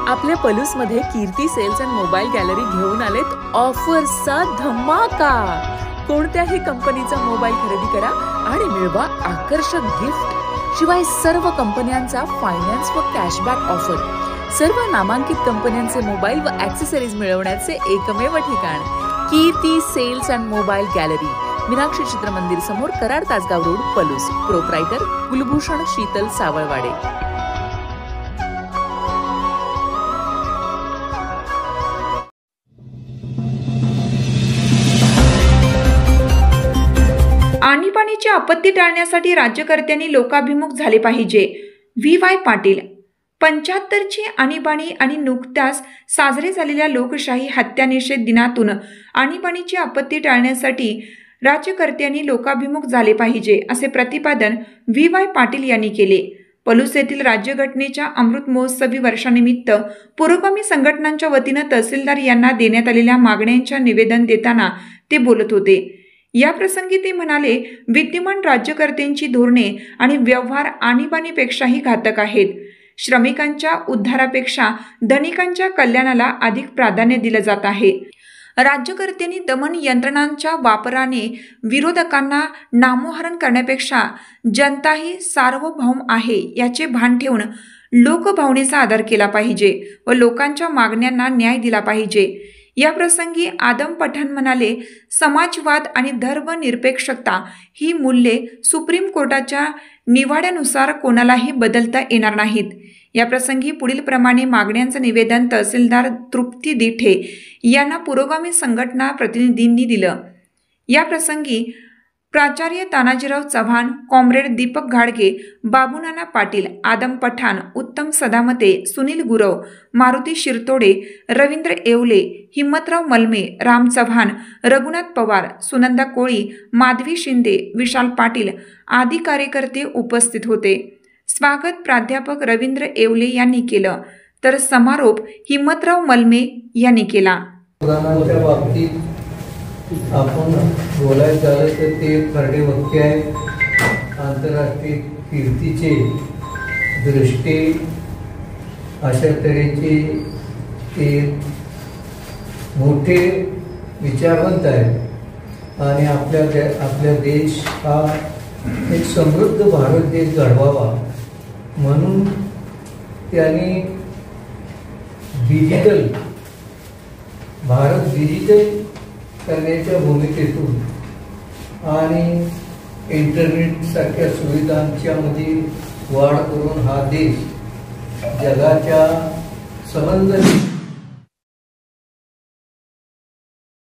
आपल्या पलूसमध्ये कीर्ती sales and mobile gallery घेऊन आलेत ऑफर्सचा धमाका। कोणत्याही कंपनीचा मोबाईल खरेदी करा आणि मिळवा आकर्षक गिफ्ट। शिवाय सर्व कंपन्यांचा फायनान्स व कॅशबॅक ऑफर। सर्व नामांकित कंपन्यांचे मोबाईल व ॲक्सेसरीज मिळवण्याचे एकमेव ठिकाण Kirti sales and mobile gallery, Meenakshi Chitramandir समोर, कराड तासगाव रोड, पलूस। प्रोप्रायटर कुलभूषण शीतल सावळवाडे। आणीबाणीची आपत्ती टाळण्यासाठी राज्यकर्त्यांनी लोकाभिमुख झाले पाहिजे। व्ही.वाय. पाटील। 75ची आणीबाणी आणि नुकत्याच साजरे झालेल्या लोकशाही हत्यानिषेध दिनातून आणीबाणीची आपत्ती टाळण्यासाठी राज्यकर्त्यांनी लोकाभिमुख झाले पाहिजे, असे प्रतिपादन व्ही.वाय. पाटील यांनी केले। पलूस येथील राज्यघटनेच्या अमृत महोत्सवी वर्षानिमित्त पुरोगामी संघटनांच्या वतीनं तहसीलदार यांना देण्यात आलेल्या मागण्यांच्या निवेदन देताना ते बोलत होते। या प्रसंगी ते म्हणाले, विद्यमान राज्यकर्त्यांची धोरणे आणि व्यवहार आणीबाणीपेक्षाही घातक आहेत। श्रमिकांच्या उद्धारापेक्षा धनिकांच्या कल्याणाला अधिक प्राधान्य दिलं जात आहे। राज्यकर्त्यांनी दमन यंत्रणांच्या वापराने विरोधकांना नामोहरण करण्यापेक्षा जनताही सार्वभौम आहे याचे भान ठेवून लोकभावनेचा आदर केला पाहिजे व लोकांच्या मागण्यांना न्याय दिला पाहिजे। या प्रसंगी आदम पठाण म्हणाले, समाजवाद आणि धर्मनिरपेक्षता ही मूल्ये सुप्रीम कोर्टाच्या निवाड्यानुसार कोणालाही बदलता येणार नाहीत। या प्रसंगी पुढील प्रमाणे मागण्यांचं निवेदन तहसीलदार तृप्ती दिठे यांना पुरोगामी संघटना प्रतिनिधींनी दिलं। या प्रसंगी प्राचार्य तानाजीराव चव्हाण, कॉम्रेड दीपक घाडगे, बाबूनाना पाटील, आदम पठाण, उत्तम सदामते, सुनील गुरव, मारुती शिरतोडे, रवींद्र येवले, हिम्मतराव मलमे, राम चव्हाण, रघुनाथ पवार, सुनंदा कोळी, माधवी शिंदे, विशाल पाटील आदी कार्यकर्ते उपस्थित होते। स्वागत प्राध्यापक रवींद्र येवले यांनी केलं, तर समारोप हिम्मतराव मलमे यांनी केला। आपण बोलायचं झालं तर ते खरडे वाक्य आहे। आंतरराष्ट्रीय कीर्तीचे दृष्टी अशा तऱ्हेचे ते मोठे विचारवंत आहेत आणि आपल्या देश हा एक समृद्ध भारत देश घडवावा म्हणून त्यांनी भारत डिजिटल करण्याच्या भूमिकेतून आणि इंटरनेटसारख्या सुविधांच्या मध्ये वाढ करून हा देश जगाच्या संबंधित